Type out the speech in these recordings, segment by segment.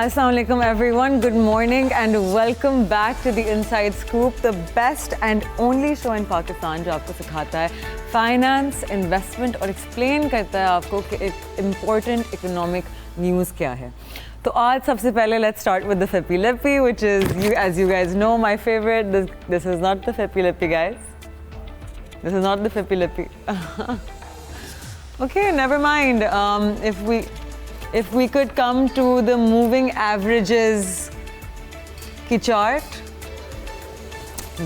Assalamu alaikum everyone, good morning and welcome back to the Inside Scoop, the best and only show in Pakistan जो आपको सिखाता है finance, investment और explain करता है आपको कि एक इम्पॉर्टेंट इकोनॉमिक न्यूज़ क्या है. तो आज सबसे पहले let's start with the Fippy Lippy, which is, as you guys know, my favorite. This is not the Fippy Lippy, guys. This is not the Fippy Lippy. Okay, never mind. If we could come to the moving averages की chart,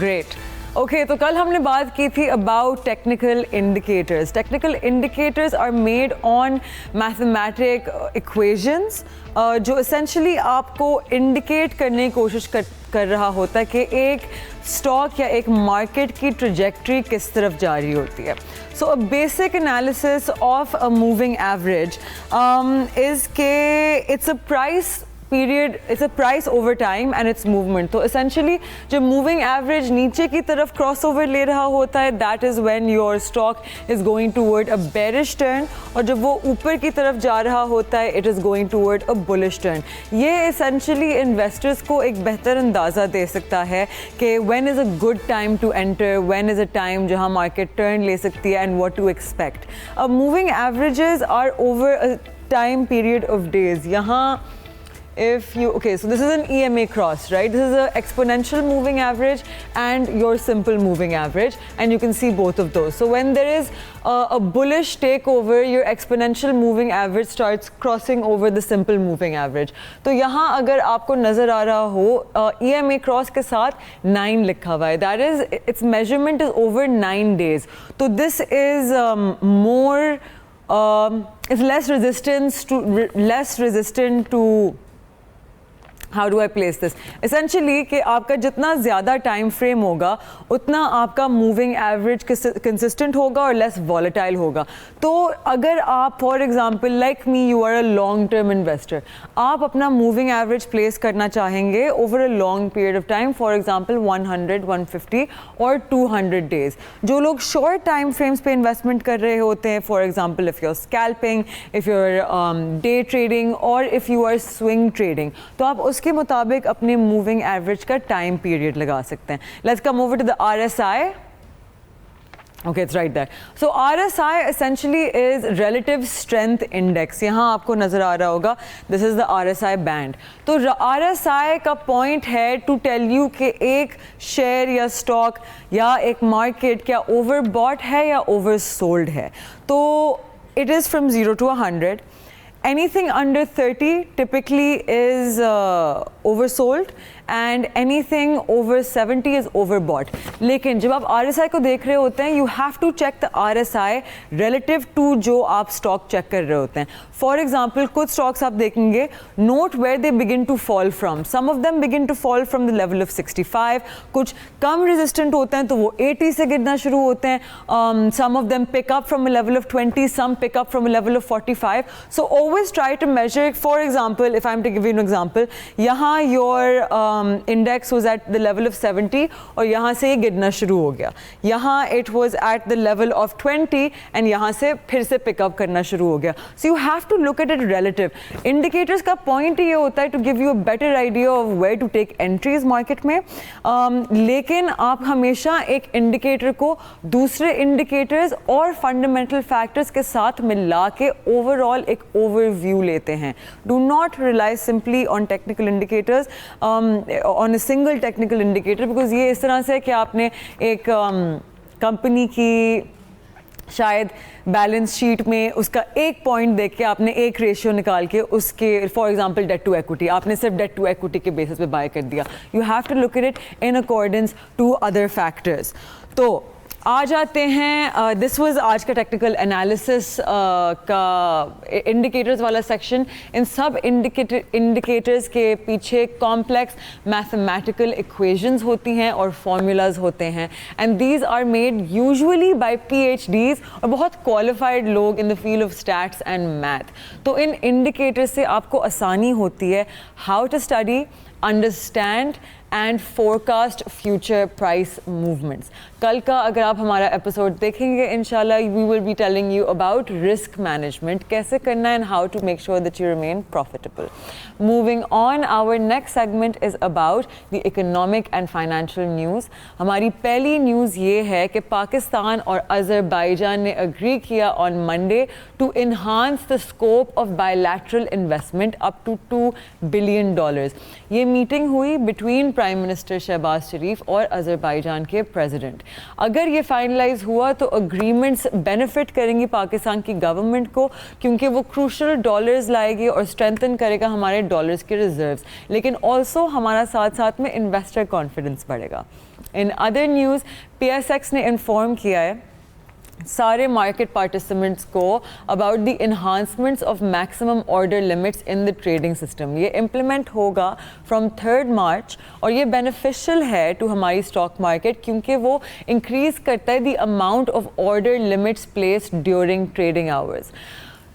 great. Okay, तो कल हमने बात की थी about technical indicators. Technical indicators are made on mathematic equations जो essentially आपको indicate करने की कोशिश कर रहा होता है कि एक स्टॉक या एक मार्केट की ट्रैजेक्टरी किस तरफ जा रही होती है. So a basic analysis of a moving average is के it's a price period, it's a price over time and its movement. तो एसेंशली जब मूविंग एवरेज नीचे की तरफ क्रॉस ओवर ले रहा होता है, that is when your stock is going toward a bearish turn, और जब वो ऊपर की तरफ जा रहा होता है it is going toward a bullish turn. ये एसेंशली इन्वेस्टर्स को एक बेहतर अंदाज़ा दे सकता है कि when is a good time to enter, when is a time जहाँ मार्केट टर्न ले सकती है and what to expect. Moving averages are over a time period of days. यहाँ if you, okay, so this is an EMA cross, right? This is an exponential moving average and your simple moving average, and you can see both of those. So when there is a bullish takeover, your exponential moving average starts crossing over the simple moving average. तो यहाँ अगर आपको नज़र आ रहा हो EMA cross के साथ 9 लिखा हुआ है, that is its measurement is over 9 days. तो this is it's less resistant to How do I place this? Essentially कि आपका जितना ज़्यादा टाइम फ्रेम होगा उतना आपका मूविंग एवरेज कंसिस्टेंट होगा और लेस वॉलेटाइल होगा. तो अगर आप for example like me, you are a long term investor, आप अपना मूविंग एवरेज प्लेस करना चाहेंगे over a long period of time, for example 100, 150 और 200 डेज. जो लोग शॉर्ट टाइम फ्रेम्स पे इन्वेस्टमेंट कर रहे होते हैं, for example if you are scalping, if you are day trading और if you are swing trading, तो आप उसके मुताबिक अपने मूविंग एवरेज का टाइम पीरियड लगा सकते हैं. Let's come over to the RSI. Okay, it's right there. So RSI essentially is relative strength index. यहाँ आपको नज़र आ रहा होगा, this is the RSI band. तो RSI का point है to tell you कि एक शेयर या स्टॉक या एक मार्केट क्या overbought है या oversold है. तो it is from 0 to 100. Anything under 30 typically is oversold and anything over 70 is overbought. लेकिन जब आप RSI को देख रहे होते हैं, you have to check the RSI relative to जो आप स्टॉक चेक कर रहे होते हैं. For example, कुछ स्टॉक्स आप देखेंगे, note where they begin to fall from. Some of them begin to fall from the level of 65. कुछ कम resistant होते हैं तो वो 80 से गिरना शुरू होते हैं. Some of them pick up from a level of 20, some pick up from a level of 45. So always try to measure. For example, if I'm to give you an example, यहाँ your index was at the level of 70 और यहाँ से ये गिरना शुरू हो गया. यहाँ it was at the level of 20 and यहाँ से फिर से pick up करना शुरू हो गया. So you have to look at it relative. Indicators का point ये होता है to give you a better idea of where to take entries market में. लेकिन आप हमेशा एक indicator को दूसरे indicators और fundamental factors के साथ मिला के overall एक overview लेते हैं. Do not rely simply on technical indicators, on a single technical indicator, because ये इस तरह से कि आपने एक कंपनी की शायद बैलेंस शीट में उसका एक पॉइंट देख के आपने एक रेशियो निकाल के उसके for example debt to equity, आपने सिर्फ डेट टू एक्विटी के बेसिस पे बाय कर दिया. You have to look at it in accordance to other factors. तो आ जाते हैं, दिस वाज आज का टेक्निकल एनालिसिस का इंडिकेटर्स वाला सेक्शन. इन सब इंडिकेटर्स के पीछे कॉम्प्लेक्स मैथमेटिकल इक्वेशंस होती हैं और फॉर्मूलाज होते हैं, and these are made usually by PhDs और बहुत क्वालिफाइड लोग in the field of stats and math. तो इन इंडिकेटर्स से आपको आसानी होती है how to study, understand and forecast future price movements. कल का अगर आप हमारा एपिसोड देखेंगे इंशाल्लाह we will be telling you about risk management, कैसे करना है and how to make sure that you remain profitable. Moving on, our next segment is about the economic and financial news. हमारी पहली न्यूज़ ये है कि पाकिस्तान और अज़रबैजान ने अग्री किया on Monday to enhance the scope of bilateral investment up to $2 billion. ये meeting हुई between prime minister Shahbaz Sharif और अज़रबैजान के प्रेसिडेंट. अगर ये फाइनलाइज हुआ तो अग्रीमेंट्स बेनिफिट करेंगी पाकिस्तान की गवर्नमेंट को, क्योंकि वो क्रूशल डॉलर्स लाएगी और स्ट्रेंथन करेगा हमारे डॉलर्स के रिजर्व्स, लेकिन ऑल्सो हमारा साथ साथ में इन्वेस्टर कॉन्फिडेंस बढ़ेगा. इन अदर न्यूज़, PSX ने इन्फॉर्म किया है सारे मार्केट पार्टिसिपेंट्स को about the enhancements of maximum order limits in the trading system. ये इम्प्लीमेंट होगा फ्रॉम 3 मार्च और ये बेनिफिशियल है टू हमारी स्टॉक मार्केट, क्योंकि वो इंक्रीज़ करता है the amount of order limits placed during trading hours.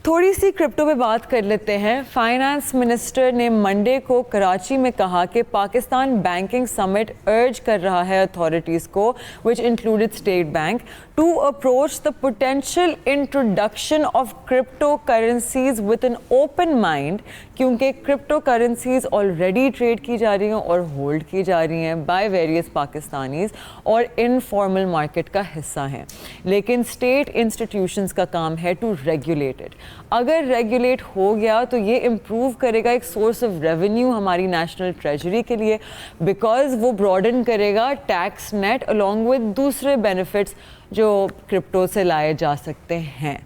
थोड़ी सी क्रिप्टो पे बात कर लेते हैं. फाइनेंस मिनिस्टर ने मंडे को कराची में कहा कि पाकिस्तान बैंकिंग समिट अर्ज कर रहा है अथॉरिटीज़ को, which included State Bank, to approach the potential introduction of crypto currencies with an open mind, क्योंकि क्रिप्टो करेंसीज ऑलरेडी ट्रेड की जा रही हैं और होल्ड की जा रही हैं बाय वेरियस पाकिस्तानीज और इनफॉर्मल मार्केट का हिस्सा हैं. लेकिन स्टेट इंस्टीट्यूशंस का काम है टू रेगुलेट इट. अगर रेगुलेट हो गया तो ये इम्प्रूव करेगा एक सोर्स ऑफ रेवेन्यू हमारी नेशनल ट्रेजरी के लिए, बिकॉज वो ब्रॉडन करेगा टैक्स नेट अलॉन्ग विद दूसरे बेनिफिट्स जो क्रिप्टो से लाए जा सकते हैं.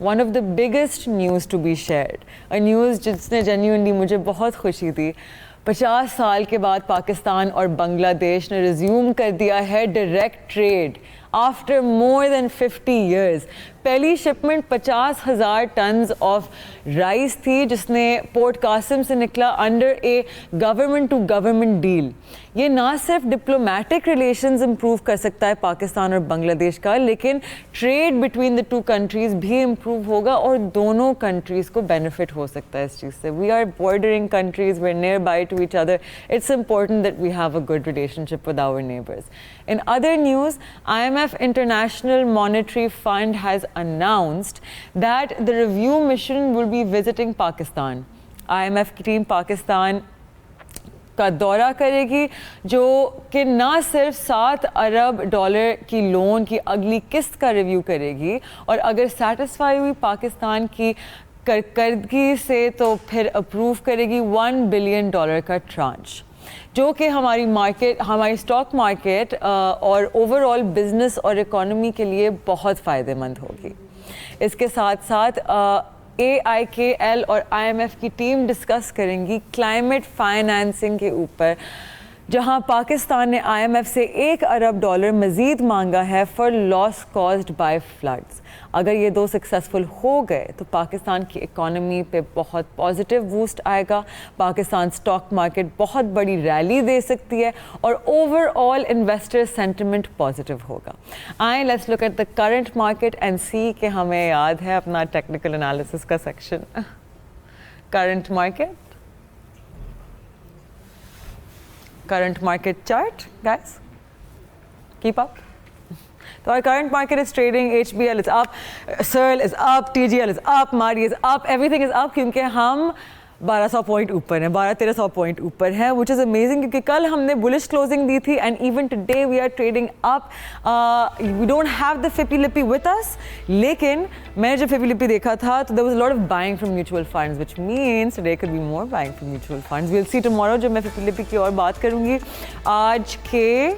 One of the biggest news to be shared, a news जिसने जेन्युइनली मुझे बहुत खुशी दी. 50 साल के बाद पाकिस्तान और बांग्लादेश ने रिज्यूम कर दिया है direct trade after more than 50 years. पहली शिपमेंट 50,000 टन्स ऑफ राइस थी जिसने पोर्ट कासिम से निकला under a government to government deal. ये ना सिर्फ डिप्लोमेटिक रिलेशंस इंप्रूव कर सकता है पाकिस्तान और बांग्लादेश का, लेकिन trade between the two countries भी इंप्रूव होगा और दोनों कंट्रीज़ को बेनिफिट हो सकता है इस चीज़ से. We are bordering countries, we are near by to each other. It's important that we have a good relationship with our neighbours. In other news, IMF International Monetary Fund has announced that the review mission will be visiting Pakistan. IMF की team Pakistan का दौरा करेगी, जो कि ना सिर्फ $7 अरब की loan की अगली किस्त का रिव्यू करेगी और अगर सेटिस्फाई हुई पाकिस्तान की कर्जगी से तो फिर अप्रूव करेगी $1 बिलियन का ट्रांच, जो कि हमारी मार्केट, हमारी स्टॉक मार्केट और ओवरऑल बिजनेस और इकोनॉमी के लिए बहुत फ़ायदेमंद होगी. इसके साथ साथ AIKL और IMF की टीम डिस्कस करेंगी क्लाइमेट फाइनेंसिंग के ऊपर, जहां पाकिस्तान ने IMF से $1 अरब मज़ीद मांगा है for loss caused by floods. अगर ये 2 सक्सेसफुल हो गए तो पाकिस्तान की इकोनॉमी पे बहुत पॉजिटिव बूस्ट आएगा, पाकिस्तान स्टॉक मार्केट बहुत बड़ी रैली दे सकती है और ओवरऑल इन्वेस्टर सेंटिमेंट पॉजिटिव होगा. आए let's look at the current market and see कि हमें याद है अपना टेक्निकल एनालिसिस का सेक्शन. Current market chart, guys, keep up. So our current market is trading, HBL is up, SERL is up, TGL is up, MARI is up, everything is up, क्योंकि हम 1200 point ऊपर हैं, 1200-1300 पॉइंट ऊपर हैं, which is amazing, क्योंकि कल हमने bullish closing दी थी and even today we are trading up. We don't have the FIPI LIPI with अस, लेकिन मैंने जब फिपी लिपी देखा था तो there was a lot of buying from mutual funds, which means today could be more buying from mutual funds. We will see tomorrow जब मैं फिपी लिपी की और बात करूँगी. आज के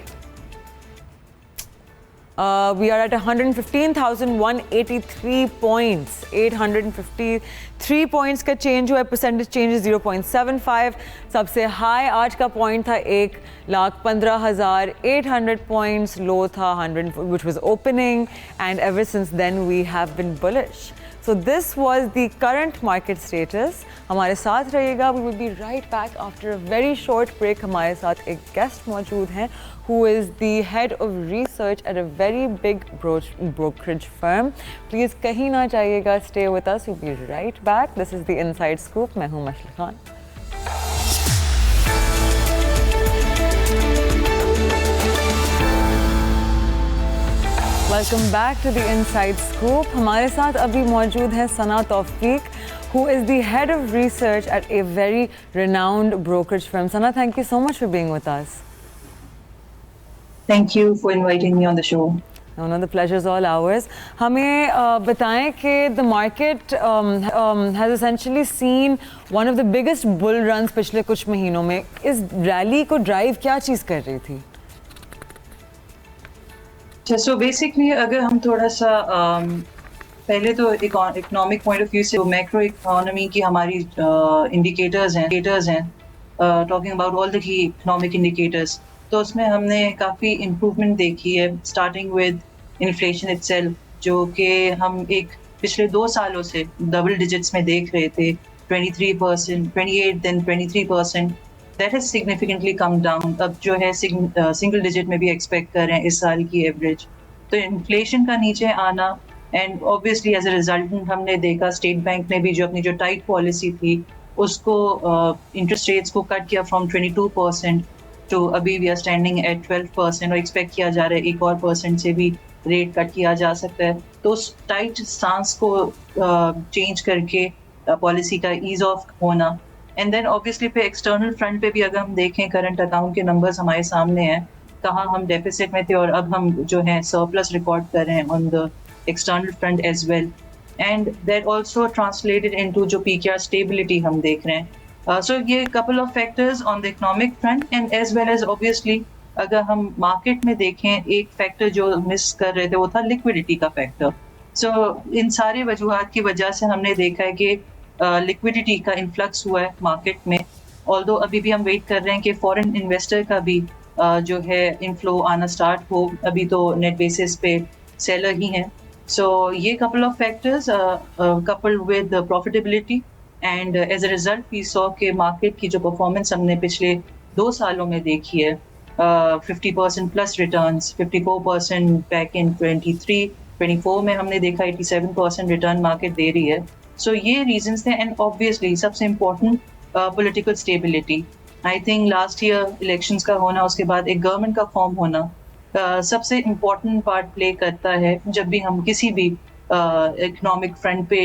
we are at 115,183 points, 853 points का चेंज हुआ है. Percentage change 0.75. सबसे हाई आज का पॉइंट था 1,15,800 points, लो था 100, which was opening, and ever since then we have been bullish. So this was the current market status. हमारे साथ रहिएगा. We will be right back after a very short break. हमारे साथ एक guest मौजूद हैं who is the head of research at a very big brokerage firm. Please कहीं ना जाइएगा. Stay with us. We'll be right back. This is the Inside Scoop. मैं हूँ Mashal Khan. Welcome back to the inside scoop. हमारे साथ अभी मौजूद है सना तौफीक, who is the head of research at a very renowned brokerage firm. Sana, thank you so much for being with us. Thank you for inviting me on the show. No, the pleasure is all ours. हमें बताएं कि the market has essentially seen one of the biggest bull runs पिछले कुछ महीनों में. इस rally को drive क्या चीज़ कर रही थी? So basically अगर हम थोड़ा सा पहले तो इकोनॉमिक पॉइंट ऑफ व्यू से मैक्रो इकोनॉमी की हमारी इंडिकेटर्स हैं talking about all the key economic indicators, तो उसमें हमने काफ़ी इम्प्रूवमेंट देखी है, स्टार्टिंग विद इन्फ्लेशन इटसेल्फ, जो कि हम एक पिछले 2 सालों से डबल डिजिट्स में देख रहे थे, 23%, 28 then 23%. That has significantly come down. अब जो है सिंगल डिजिट में भी एक्सपेक्ट कर रहे हैं इस साल की एवरेज. तो इन्फ्लेशन का नीचे आना and obviously as a resultant हमने देखा स्टेट बैंक ने भी जो अपनी जो टाइट पॉलिसी थी उसको इंटरेस्ट रेट्स को कट किया फ्रॉम 22% टू अभी वी आर स्टैंडिंग एट 12% और एक्सपेक्ट किया जा रहा है 1% से भी रेट कट किया जा सकता है. तो उस टाइट स्टांस को चेंज करके पॉलिसी का ईज ऑफ होना. एंड देन ऑब्वियसली पे एक्सटर्नल फ्रंट पे भी अगर हम देखें करंट अकाउंट के नंबर्स हमारे सामने हैं, कहाँ हम डेफिसिट में थे और अब हम जो है सरप्लस रिकॉर्ड कर रहे हैं on the external front as well. And that also translated into जो पीकेआर स्टेबिलिटी हम देख रहे हैं. सो ये couple of factors on the economic front and as well as obviously अगर हम मार्केट में देखें एक फैक्टर जो मिस कर रहे थे वो था लिक्विडिटी का फैक्टर. सो इन सारे वजूहात की वजह से हमने देखा है कि लिक्विडिटी का इन्फ्लक्स हुआ है मार्केट में. ऑल्दो अभी भी हम वेट कर रहे हैं कि फॉरेन इन्वेस्टर का भी जो है इनफ्लो आना स्टार्ट हो. अभी तो नेट बेसिस पे सेलर ही हैं. सो ये couple of factors coupled with profitability and as a result we saw के मार्केट की जो परफॉर्मेंस हमने पिछले 2 सालों में देखी है, 50% प्लस रिटर्न्स, 54% बैक इन 23-24 में हमने देखा 87% रिटर्न मार्केट दे रही है. सो ये रीजंस थे एंड ऑब्वियसली सबसे important political stability. I think last year elections का होना, उसके बाद एक गवर्नमेंट का फॉर्म होना सबसे इम्पोर्टेंट पार्ट प्ले करता है जब भी हम किसी भी इकोनॉमिक फ्रंट पे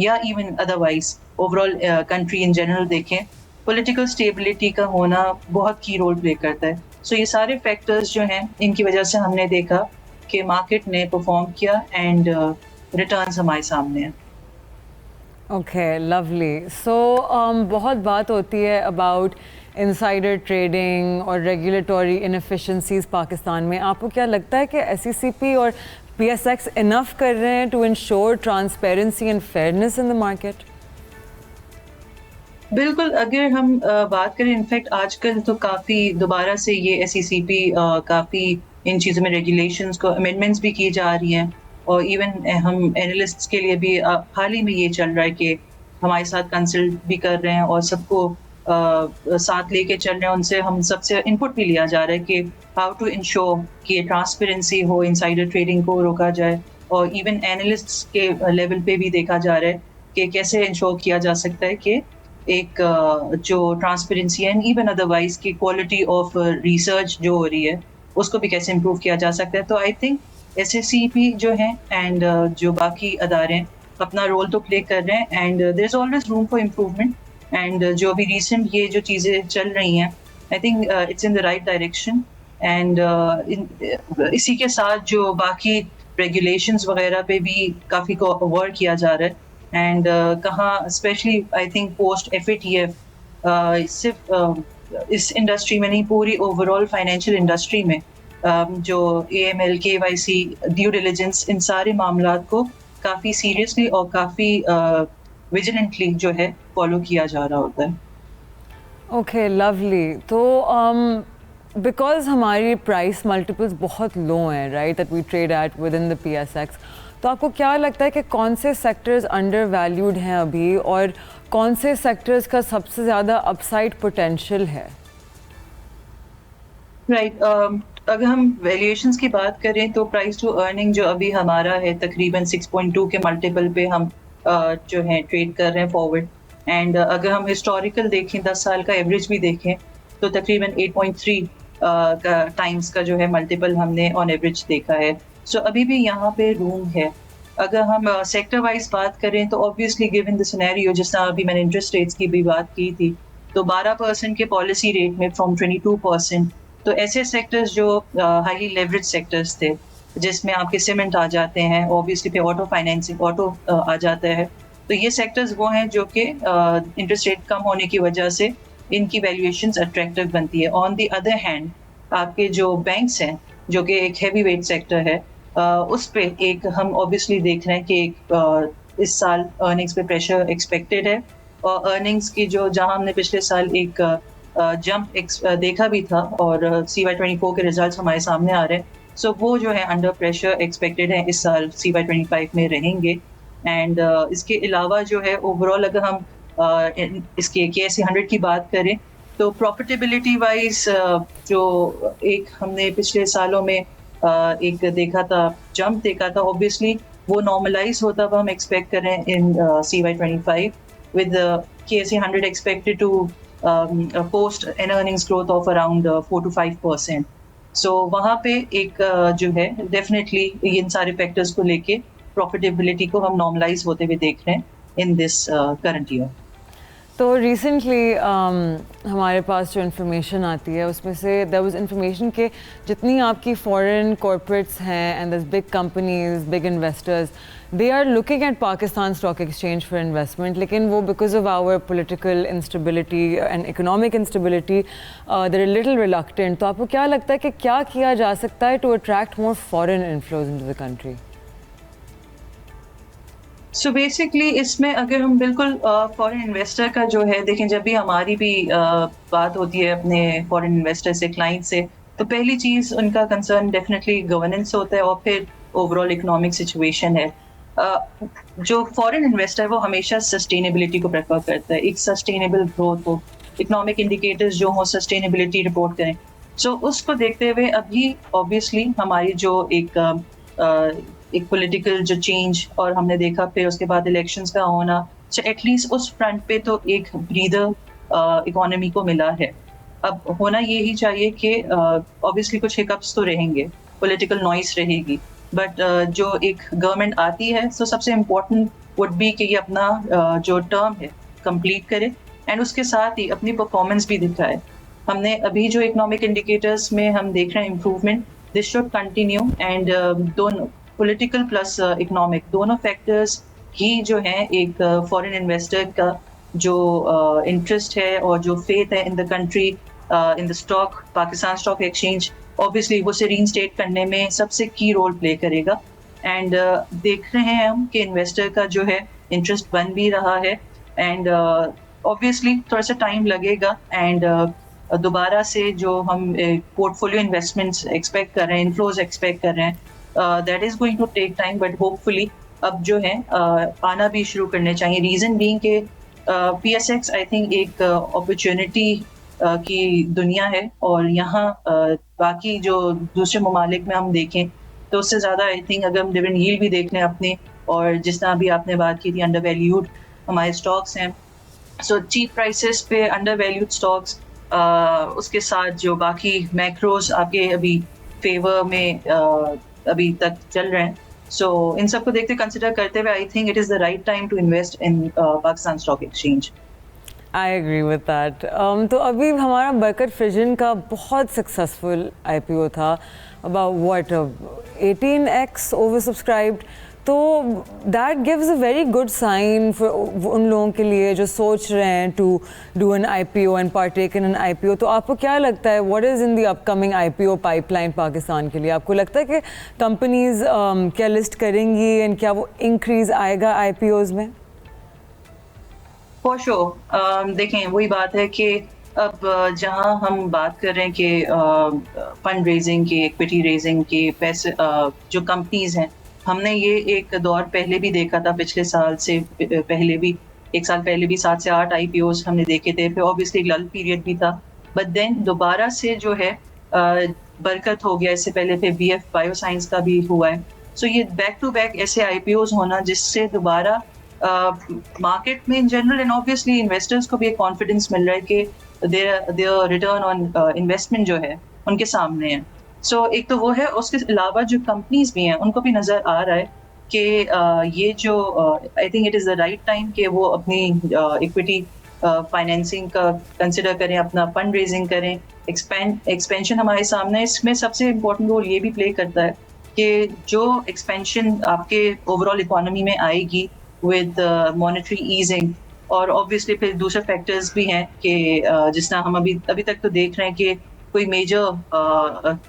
या even otherwise overall country in general देखें. पॉलिटिकल स्टेबिलिटी का होना बहुत की रोल प्ले करता है. सो ये सारे फैक्टर्स जो हैं इनकी वजह से हमने देखा कि मार्केट ने परफॉर्म किया एंड रिटर्न्स हमारे सामने हैं. Okay, lovely. सो बहुत बात होती है अबाउट इनसाइडर ट्रेडिंग और रेगुलेटरी इनएफिशिएंसीज पाकिस्तान में. आपको क्या लगता है कि एसईसीपी और पीएसएक्स इनफ कर रहे हैं to ensure transparency and fairness in the market? बिल्कुल. अगर हम बात करें इनफैक्ट आजकल तो काफ़ी दोबारा से ये एसईसीपी काफ़ी इन चीज़ों में रेगुलेशंस को अमेंडमेंट्स भी की जा रही हैं और इवन हम एनालिस्ट्स के लिए भी हाल ही में ये चल रहा है कि हमारे साथ कंसल्ट भी कर रहे हैं और सबको साथ लेके चल रहे हैं. उनसे हम सबसे इनपुट भी लिया जा रहा है कि हाउ टू इंश्योर कि ट्रांसपेरेंसी हो, इनसाइडर ट्रेडिंग को रोका जाए और इवन एनालिस्ट्स के लेवल पे भी देखा जा रहा है कि कैसे इंश्योर किया जा सकता है कि एक जो ट्रांसपेरेंसी एंड इवन अदरवाइज की क्वालिटी ऑफ रिसर्च जो हो रही है उसको भी कैसे इम्प्रूव किया जा सकता है. तो आई थिंक एसएससीपी जो है एंड जो बाकी अदारे अपना रोल तो प्ले कर रहे हैं and there is always room for improvement. And जो अभी रिसेंट ये जो चीज़ें चल रही हैं I think it's in the right direction. And इसी के साथ जो बाकी रेगुलेशंस वगैरह पे भी काफ़ी वर्क किया जा रहा है. एंड कहाँ specially I think post FATF सिर्फ इस इंडस्ट्री में नहीं, पूरी ओवरऑल फाइनेंशियल इंडस्ट्री में जो AML, KYC, ड्यू डिलिजेंस, इन सारे मामलात को काफ़ी सीरियसली और काफ़ी विजिलेंटली जो है फॉलो किया जा रहा होता है. Okay, lovely. तो बिकॉज हमारी प्राइस मल्टीपल्स बहुत लो हैं, right, that we trade at within the PSX, तो आपको क्या लगता है कि कौन से सेक्टर्स अंडर वैल्यूड हैं अभी और कौन से सेक्टर्स का सबसे ज़्यादा अपसाइड पोटेंशियल है? राइट. अगर हम वैल्यूएशंस की बात करें तो प्राइस टू अर्निंग जो अभी हमारा है तकरीबन 6.2 के मल्टीपल पे हम जो है ट्रेड कर रहे हैं फॉरवर्ड. एंड अगर हम हिस्टोरिकल देखें 10 साल का एवरेज भी देखें तो तकरीबन 8.3 का टाइम्स का जो है मल्टीपल हमने ऑन एवरेज देखा है. सो अभी भी यहाँ पे रूम है। अगर हम सेक्टर वाइज बात करें तो ऑब्वियसली गिवन द सिनेरियो, जिस तरह अभी मैंने इंटरेस्ट रेट्स की भी बात की थी, तो 12% के पॉलिसी रेट में फ्रॉम 22%, तो ऐसे सेक्टर्स जो हाईली लेवरेज सेक्टर्स थे, जिसमें आपके सीमेंट आ जाते हैं, ऑब्वियसली पे ऑटो फाइनेंसिंग ऑटो आ जाता है, तो ये सेक्टर्स वो हैं जो कि इंटरेस्ट रेट कम होने की वजह से इनकी वैल्यूएशंस अट्रैक्टिव बनती है। ऑन द अदर हैंड आपके जो बैंक्स हैं, जो कि एक हैवी वेट सेक्टर है, उस पे एक हम ऑब्वियसली देख रहे हैं कि एक इस साल अर्निंग्स पे प्रेशर एक्सपेक्टेड है, और अर्निंग्स की जो जहां हमने पिछले साल एक जंप देखा भी था, और CY24 के रिजल्ट्स हमारे सामने आ रहे हैं, सो वो जो है अंडर प्रेशर एक्सपेक्टेड है इस साल CY25 में रहेंगे। एंड इसके अलावा जो है ओवरऑल अगर हम इसके KSE 100 की बात करें, तो प्रॉफिटेबिलिटी वाइज जो एक हमने पिछले सालों में एक देखा था, जंप देखा था, ऑब्वियसली वो नॉर्मलाइज होता हुआ हम एक्सपेक्ट कर रहे हैं in CY25, with KSE 100 expected to post an earnings growth of around 4 to 5%। So वहाँ पे एक जो है डेफिनेटली इन सारे फैक्टर्स को लेके प्रॉफिटेबिलिटी को हम नॉर्मलाइज होते हुए देख रहे हैं इन दिस करंट ईयर। तो रिसेंटली हमारे पास जो इन्फॉर्मेशन आती है उसमें से देयर वाज इन्फॉर्मेशन कि जितनी आपकी फॉरेन कॉर्पोरेट्स हैं and this big companies, big investors, they are looking at Pakistan stock Exchange for investment, लेकिन वो because of our political instability and economic instability they are little reluctant. तो आपको क्या लगता है कि क्या किया जा सकता है to attract more foreign inflows into the country? So basically इसमें अगर हम बिल्कुल फॉरेन इन्वेस्टर का जो है देखें, जब भी हमारी भी बात होती है अपने फॉरेन इन्वेस्टर से, क्लाइंट से, तो पहली चीज़ उनका कंसर्न डेफिनेटली गवर्नेंस होता है और फिर ओवरऑल इकोनॉमिक सिचुएशन है। जो फॉरेन इन्वेस्टर है वो हमेशा सस्टेनेबिलिटी को प्रेफर करता है, एक सस्टेनेबल ग्रोथ हो, इकोनॉमिक इंडिकेटर्स जो हो सस्टेनेबिलिटी रिपोर्ट करें। सो उसको देखते हुए अभी ऑब्वियसली हमारी जो एक पॉलिटिकल जो चेंज, और हमने देखा फिर उसके बाद इलेक्शंस का होना, सो एटलीस्ट उस फ्रंट पे तो एक ब्रीदर इकोनॉमी को मिला है। अब होना यही चाहिए कि ऑब्वियसली कुछ हिकअप्स तो रहेंगे, पॉलिटिकल नॉइस रहेगी, बट जो एक गवर्नमेंट आती है तो सबसे इम्पोर्टेंट वुड बी कि ये अपना जो टर्म है कंप्लीट करे, एंड उसके साथ ही अपनी परफॉर्मेंस भी दिखाए। हमने अभी जो इकोनॉमिक इंडिकेटर्स में हम देख रहे हैं improvement, this should continue, and दोनों पॉलिटिकल प्लस इकोनॉमिक दोनों फैक्टर्स ही जो हैं एक फॉरेन इन्वेस्टर का जो इंटरेस्ट है और जो फेथ है in the country, in the stock, Pakistan stock exchange, obviously वो से रीइंस्टेट करने में सबसे की रोल प्ले करेगा। एंड देख रहे हैं हम कि इन्वेस्टर का जो है इंटरेस्ट बन भी रहा है, एंड ऑब्वियसली थोड़ा सा टाइम लगेगा, एंड दोबारा से जो हम पोर्टफोलियो इन्वेस्टमेंट्स एक्सपेक्ट कर रहे हैं, इनफ्लोज एक्सपेक्ट कर रहे हैं, that is going to take time, but hopefully अब जो है आना भी शुरू करने चाहिए। रीज़न बीइंग के PSX आई थिंक एक अपॉर्चुनिटी की दुनिया है, और यहाँ बाकी जो दूसरे ममालिक में हम देखें तो उससे ज़्यादा आई थिंक अगर हम डिविडेंड यील्ड भी देख लें अपने, और जिस तरह भी आपने बात की थी अंडर वैल्यूड हमारे स्टॉक्स हैं, सो चीप प्राइसेस पे अंडर वैल्यूड स्टॉक्स, उसके साथ जो बाकी मैक्रोज आपके अभी फेवर में अभी तक चल रहे हैं, सो इन सबको देखते कंसिडर करते हुए I think it is the right time to invest in Pakistan stock exchange. I agree with that. तो अभी हमारा बरकत फ्रिजन का बहुत सक्सेसफुल IPO था, about what 18x over subscribed, तो that gives a very good sign for उन लोगों के लिए जो सोच रहे हैं to do an IPO and partake in an IPO। तो आपको क्या लगता है, what is in the upcoming IPO pipeline Pakistan के लिए? आपको लगता है कि कंपनीज क्या लिस्ट करेंगी एंड क्या वो इंक्रीज आएगा IPOs में? For sure. देखें वही बात है कि अब जहां हम बात कर रहे हैं कि फंड रेजिंग की, इक्विटी रेजिंग की, पैसे जो कंपनीज हैं, हमने ये एक दौर पहले भी देखा था, पिछले साल से पहले भी, एक साल पहले भी 7 से 8 IPOs हमने देखे थे, फिर ऑब्वियसली एक लल पीरियड भी था, बट देन दोबारा से जो है बरकत हो गया। इससे पहले फिर BF बायोसाइंस का भी हुआ है। सो ये बैक टू बैक ऐसे IPOs होना जिससे दोबारा मार्केट में in general and obviously investors को भी एक कॉन्फिडेंस मिल रहा है कि देयर रिटर्न ऑन इन्वेस्टमेंट जो है उनके सामने है। सो एक तो वो है, उसके अलावा जो कंपनीज भी हैं उनको भी नज़र आ रहा है कि ये जो आई think it is the right time कि वो अपनी इक्विटी फाइनेंसिंग का कंसिडर करें, अपना फंड रेजिंग करें, एक्सपेंशन हमारे सामने है। इसमें सबसे इम्पोर्टेंट रोल ये भी प्ले करता है कि जो एक्सपेंशन आपके ओवरऑल इकोनॉमी में आएगी विद मॉनेटरी ईजिंग, और ऑब्वियसली फिर दूसरे फैक्टर्स भी हैं कि जिस तरह हम अभी तक तो देख रहे हैं कि कोई मेजर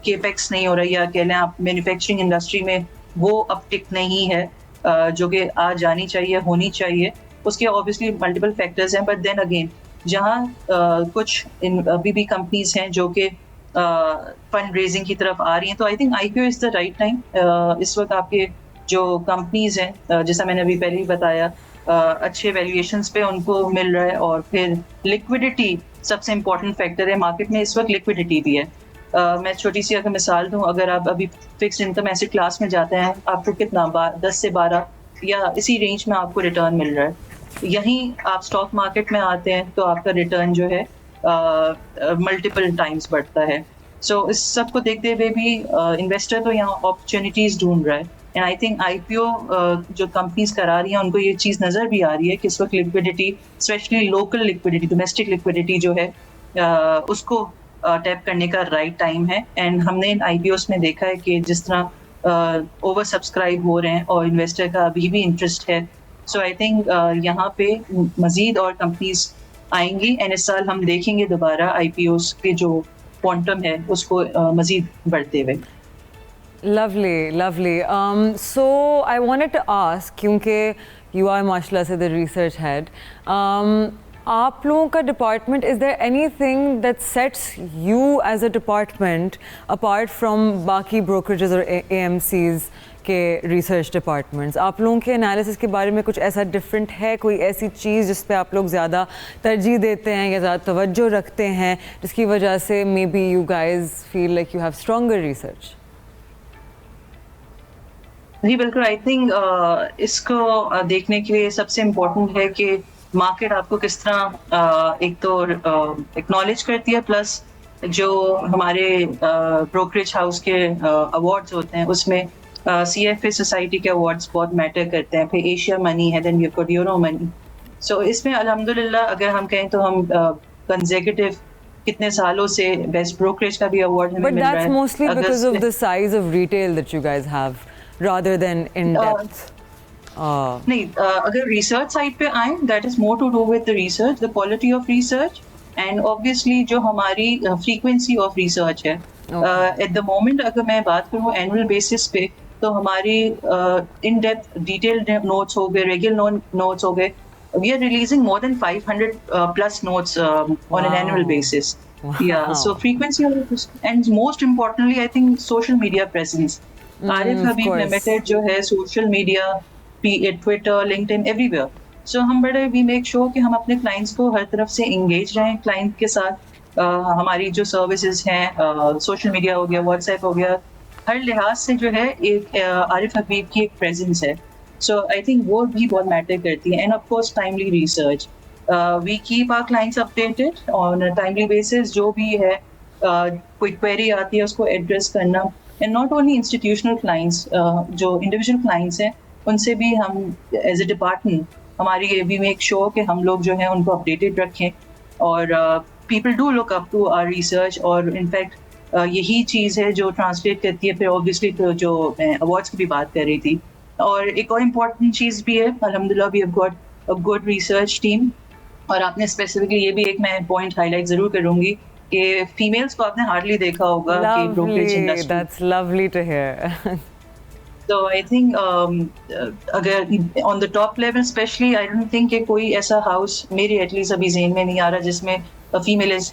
केपेक्स नहीं हो रही, या कह लें आप मैन्युफैक्चरिंग इंडस्ट्री में वो अपटिक नहीं है जो कि आ जानी चाहिए, होनी चाहिए। उसके ऑब्वियसली मल्टीपल फैक्टर्स हैं, बट देन अगेन जहाँ कुछ अभी भी कंपनीज हैं जो कि फंड रेजिंग की तरफ आ रही हैं, तो I think IPO is the right time. इस वक्त आपके जो कंपनीज हैं जैसा मैंने अभी पहले ही बताया, अच्छे वैल्यूएशंस पे उनको मिल रहा है, और फिर लिक्विडिटी सबसे इम्पोर्टेंट फैक्टर है मार्केट में इस वक्त, लिक्विडिटी भी है। मैं छोटी सी अगर मिसाल दूं, अगर आप अभी फिक्स्ड इनकम एसेट क्लास में जाते हैं, आपको कितना 10 से 12 या इसी रेंज में आपको रिटर्न मिल रहा है। यहीं आप स्टॉक मार्केट में आते हैं तो आपका रिटर्न जो है मल्टीपल टाइम्स बढ़ता है। सो इस सब को देखते हुए भी इन्वेस्टर तो यहाँ अपॉर्चुनिटीज ढूंढ रहा है, एंड आई थिंक आईपीओ जो कंपनीज करा रही हैं उनको ये चीज़ नज़र भी आ रही है कि इस वक्त liquidity, specially local liquidity, domestic liquidity जो है उसको टैप करने का राइट टाइम है। एंड हमने इन आईपीओस में देखा है कि जिस तरह ओवर सब्सक्राइब हो रहे हैं और इन्वेस्टर का अभी भी इंटरेस्ट है। सो आई थिंक यहाँ पे मजीद और कंपनीज आएंगी, एंड इस साल हम देखेंगे दोबारा आईपीओस के जो क्वांटम है उसको मजीद बढ़ते हुए। Lovely, lovely. So I wanted to ask, क्योंकि you are माशाल्लाह से the research head, आप लोगों का department, is there anything that sets you as a department apart from बाकी ब्रोकरेजेस और एएमसीज के रिसर्च डिपार्टमेंट्स? आप लोगों के एनालिसिस के बारे में कुछ ऐसा डिफरेंट है, कोई ऐसी चीज़ जिस पे आप लोग ज़्यादा तरजीह देते हैं या ज़्यादा तवज्जो रखते हैं, जिसकी वजह से may be you guys feel like you have stronger research? जी बिल्कुल, आई थिंक इसको देखने के लिए सबसे इम्पोर्टेंट है कि मार्केट आपको किस तरह एक तो एक्नॉलेज करती है, प्लस जो हमारे ब्रोकरेज हाउस के अवार्ड्स होते हैं उसमें CFA सोसाइटी के अवार्ड्स बहुत मैटर करते हैं। फिर एशिया मनी है, then we have got Euromoney. So इसमें अल्हम्दुलिल्लाह अगर हम कहें तो हम कंसेक्यूटिव कितने सालों से बेस्ट ब्रोकरेज का भी अवार्ड हमें मिल रहा है। But that's mostly because of the size of retail that you guys have rather than in depth. नहीं, अगर रिसर्च साइड पे आए, that is more to do with the research, the quality of research, and obviously जो हमारी frequency of research है। At the moment अगर मैं बात करूँ एनुअल बेसिस पे, तो हमारी इन डेप्थ डिटेल्ड नोट्स हो गए, रेगुलर नोट्स हो गए, we are releasing more than 500 plus notes on an annual basis. Yeah, so frequency and most importantly I think social media presence. Arif Habib limited जो है social media, Twitter, LinkedIn, everywhere. So हम we make sure कि हम अपने clients को हर तरफ से engage रहें क्लाइंट के साथ। हमारी जो सर्विसेज हैं, सोशल मीडिया हो गया, व्हाट्सएप हो गया, हर लिहाज से जो है एक आरिफ हबीब की एक प्रेजेंस है। सो आई थिंक वो भी बहुत मैटर करती है, and of course timely research. We keep our clients updated on timely basis. जो भी है कोई क्वेरी आती है उसको एड्रेस करना, and not only institutional clients, जो इंडिविजुअल क्लाइंट्स हैं उनसे भी हम एज ए डिपार्टमेंट हमारी वी मेक श्योर कि हम लोग जो है उनको अपडेटेड रखें, और people do look up to our research. और इनफैक्ट यही चीज़ है जो ट्रांसलेट करती है फिर ऑब्वियसली तो जो मैं अवार्ड्स की भी बात कर रही थी। और एक और इम्पॉर्टेंट चीज़ भी है, अल्हम्दुलिल्लाह we have got a good research team. और आपने स्पेसिफिकली ये भी एक मैं पॉइंट हाईलाइट ज़रूर करूँगी कि फीमेल्स को आपने हार्डली देखा होगा कि brokerage industry. That's lovely to hear. So I think अगर on the top level especially I don't think कि कोई ऐसा हाउस मेरे एटलीस्ट अभी ज़हन में नहीं आ रहा जिसमें a female is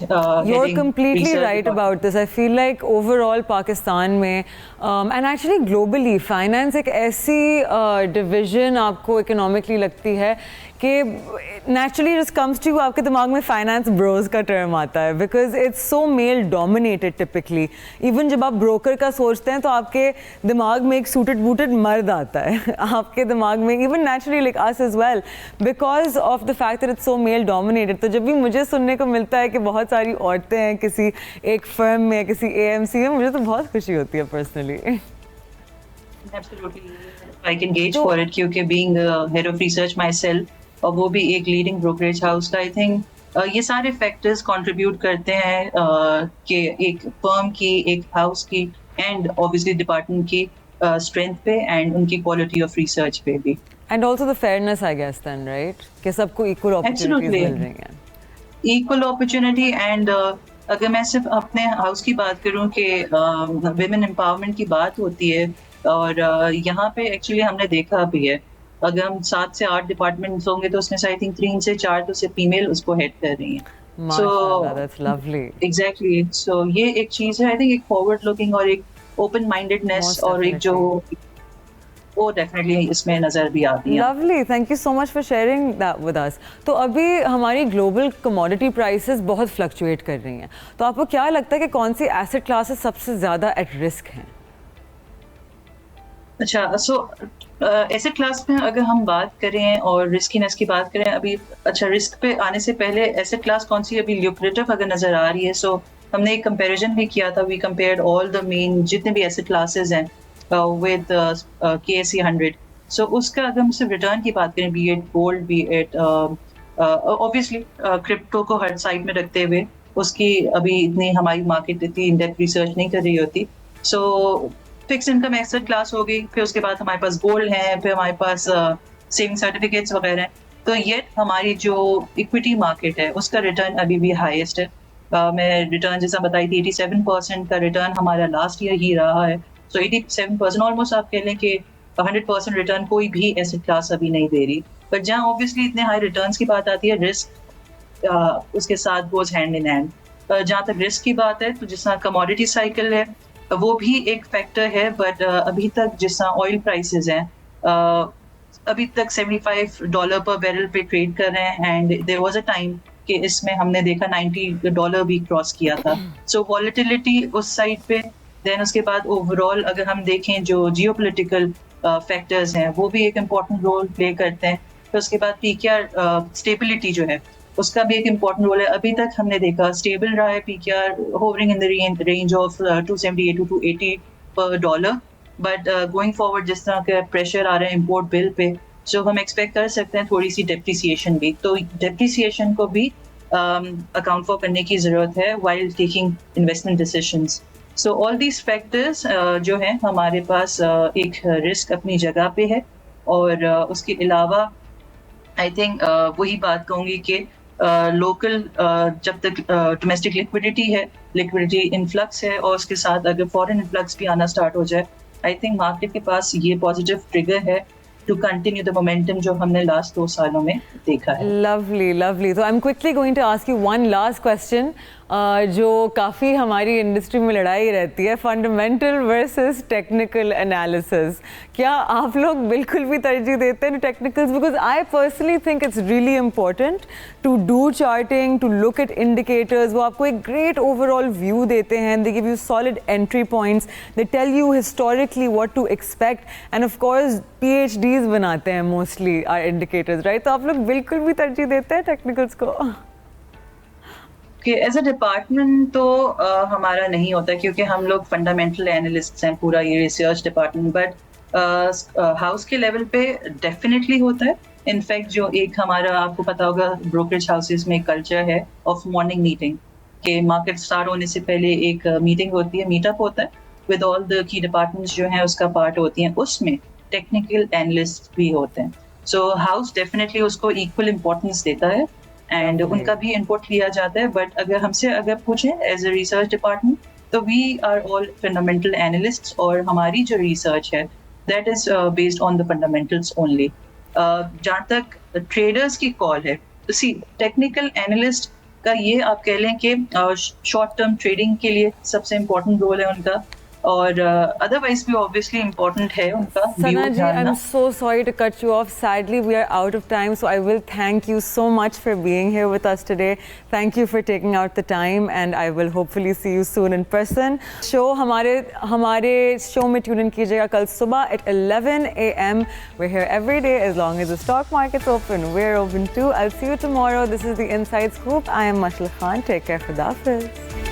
You're completely right about this. I feel like overall Pakistan में and actually globally finance एक ऐसी division आपको economically लगती है कि नेचुरली जस्ट कम्स टू, आपके दिमाग में फाइनेंस ब्रोज का टर्म आता है because it's so male dominated typically. Even जब आप ब्रोकर का सोचते हैं तो आपके दिमाग में एक सूटेड बूटेड मर्द आता है आपके दिमाग में, even naturally like us as well, because of the fact that it's so male dominated. तो जब भी मुझे सुनने को मिलता है कि बहुत सारी औरतें हैं किसी एक फर्म में, किसी AMC में, मुझे तो बहुत खुशी होती है personally. Absolutely, I can gauge for it क्योंकि being head of research myself और वो भी एक लीडिंग ब्रोकरेज हाउस का, आई थिंक ये सारे फैक्टर्स कंट्रीब्यूट करते हैं कि एक फर्म की, एक हाउस की एंड ऑब्वियसली डिपार्टमेंट की स्ट्रेंथ पे एंड उनकी क्वालिटी ऑफ रिसर्च पे भी. And also the fairness I guess then, right, कि सबको इक्वल अपॉर्चुनिटीज मिल रही हैं. इक्वल अपॉर्चुनिटी एंड अगर मैं सिर्फ अपने हाउस की बात करूं कि विमेन एम्पावरमेंट की बात होती है और यहाँ पे एक्चुअली हमने देखा भी है, अगर हम 7 से 8 डिपार्टमेंट्स होंगे तो उसमें से आई थिंक 3 से 4 तो सिर्फ फीमेल उसको हेड कर रही हैं. माशाल्लाह, दैट्स लवली. एग्जैक्टली, सो ये एक चीज है, आई थिंक एक फॉरवर्ड लुकिंग और एक ओपन माइंडेडनेस और एक जो वो डेफिनेटली इसमें नजर भी आती है. Lovely, thank you so much for sharing that with us. तो अभी हमारी ग्लोबल कमोडिटी प्राइसेस बहुत फ्लक्चुएट कर रही हैं, तो आपको क्या लगता है कि कौन सी एसेट क्लासेस सबसे ज़्यादा एट रिस्क हैं? अच्छा, सो एसेट क्लास में अगर हम बात करें और रिस्कीनेस की बात करें, अभी अच्छा रिस्क पे आने से पहले एसेट क्लास कौन सी अभी ल्यूक्रेटिव अगर नजर आ रही है, सो हमने एक कंपैरिजन भी किया था. We compared all the main जितने भी एसेट क्लासेस हैं विद KSE 100. सो उसका अगर हम सिर्फ रिटर्न की बात करें, be it gold, be it obviously crypto को हर साइड में रखते हुए, उसकी अभी इतनी हमारी मार्केट इतनी इन डेप्थ रिसर्च नहीं कर रही होती. So fix income asset class हो गई, फिर उसके बाद हमारे पास गोल्ड है, फिर हमारे पास सेविंग सर्टिफिकेट्स वगैरह हैं. तो ये हमारी जो इक्विटी मार्केट है उसका रिटर्न अभी भी हाईएस्ट है. मैं रिटर्न जैसा बताई थी 87% का रिटर्न हमारा लास्ट ईयर ही रहा है. सो 87% ऑलमोस्ट आप कह लें कि 100% रिटर्न कोई भी एसेट क्लास अभी नहीं दे रही. बट जहाँ ऑब्वियसली इतने हाई रिटर्न्स की बात आती है, रिस्क उसके साथ गोज हैंड इन हैंड. जहाँ तक रिस्क की बात है तो जिस तरह कमोडिटी साइकिल है वो भी एक फैक्टर है, बट अभी तक जिस तरह ऑयल प्राइसेस हैं अभी तक $75 पर बैरल पे ट्रेड कर रहे हैं and there was a time कि इसमें हमने देखा $90 भी क्रॉस किया था. सो वॉलेटिलिटी उस साइड पे. देन उसके बाद ओवरऑल अगर हम देखें जो जियोपॉलिटिकल फैक्टर्स हैं वो भी एक इम्पॉर्टेंट रोल प्ले करते हैं. फिर उसके बाद PKR स्टेबिलिटी जो है उसका भी एक इम्पॉर्टेंट रोल है. अभी तक हमने देखा स्टेबल रहा है PKR, hovering in the range of 278 to 280 पर डॉलर. बट गोइंग फॉरवर्ड जिस तरह का प्रेशर आ रहा है इम्पोर्ट बिल पे, सो हम एक्सपेक्ट कर सकते हैं थोड़ी सी डेप्रिसिएशन भी. तो डेप्रिसिएशन को भी अकाउंट फॉर करने की ज़रूरत है while taking investment decisions. So all these factors जो हैं हमारे पास एक रिस्क अपनी जगह पे है. और उसके अलावा आई थिंक वही बात कहूँगी कि लोकल जब तक डोमेस्टिक लिक्विडिटी है, लिक्विडिटी इनफ्लक्स है और उसके साथ अगर फॉरेन इनफ्लक्स भी आना स्टार्ट हो जाए, आई थिंक मार्केट के पास ये पॉजिटिव ट्रिगर है टू कंटिन्यू द मोमेंटम जो हमने लास्ट 2 सालों में देखा है. Lovely lovely. तो I am quickly going to ask you one last question जो काफ़ी हमारी इंडस्ट्री में लड़ाई रहती है, फंडामेंटल वर्सेस टेक्निकल एनालिसिस. क्या आप लोग बिल्कुल भी तरजीह देते हैं technicals? Because I personally think it's really important to do charting, to look at indicators. वो आपको एक ग्रेट ओवरऑल व्यू देते हैं, they give you solid entry points, they tell you historically what to expect, and of course PhDs बनाते हैं mostly are indicators, right? तो आप लोग बिल्कुल भी तरजीह देते हैं टेक्निकल्स को? कि एज अ डिपार्टमेंट तो हमारा नहीं होता क्योंकि हम लोग फंडामेंटल एनालिस्ट्स हैं, पूरा ये रिसर्च डिपार्टमेंट. बट हाउस के लेवल पे डेफिनेटली होता है. इनफैक्ट जो एक हमारा आपको पता होगा ब्रोकरेज हाउसेस में कल्चर है ऑफ मॉर्निंग मीटिंग, कि मार्केट स्टार्ट होने से पहले एक मीटिंग होती है, मीटअप होता है with all the key departments जो हैं उसका पार्ट होती हैं. उसमें टेक्निकल एनालिस्ट भी होते हैं. सो हाउस डेफिनेटली उसको इक्वल इम्पोर्टेंस देता है एंड उनका भी इनपुट लिया जाता है. बट अगर हमसे अगर पूछें एज अ रिसर्च डिपार्टमेंट तो we are all fundamental analysts और हमारी जो रिसर्च है that is based on the fundamentals only. जहाँ तक ट्रेडर्स की कॉल है, तो सी टेक्निकल एनालिस्ट का ये आप कह लें कि शॉर्ट टर्म ट्रेडिंग के लिए सबसे इम्पोर्टेंट रोल है उनका. और अदरवाइज भी ऑब्वियसली इम्पोर्टेंट है उनका Sana view ji, जानना। I'm so sorry to cut you off. Sadly, we are out of time, so I will thank you so much for being here with us today. Thank you for taking out the time, and I will hopefully see you soon in person. Show हमारे show में tune in कीजिएगा कल सुबह at 11 a.m. We're here every day as long as the stock market's open. We're open too. I'll see you tomorrow. This is the Inside Scoop. I am Mashal Khan. Take care. Khuda Hafiz.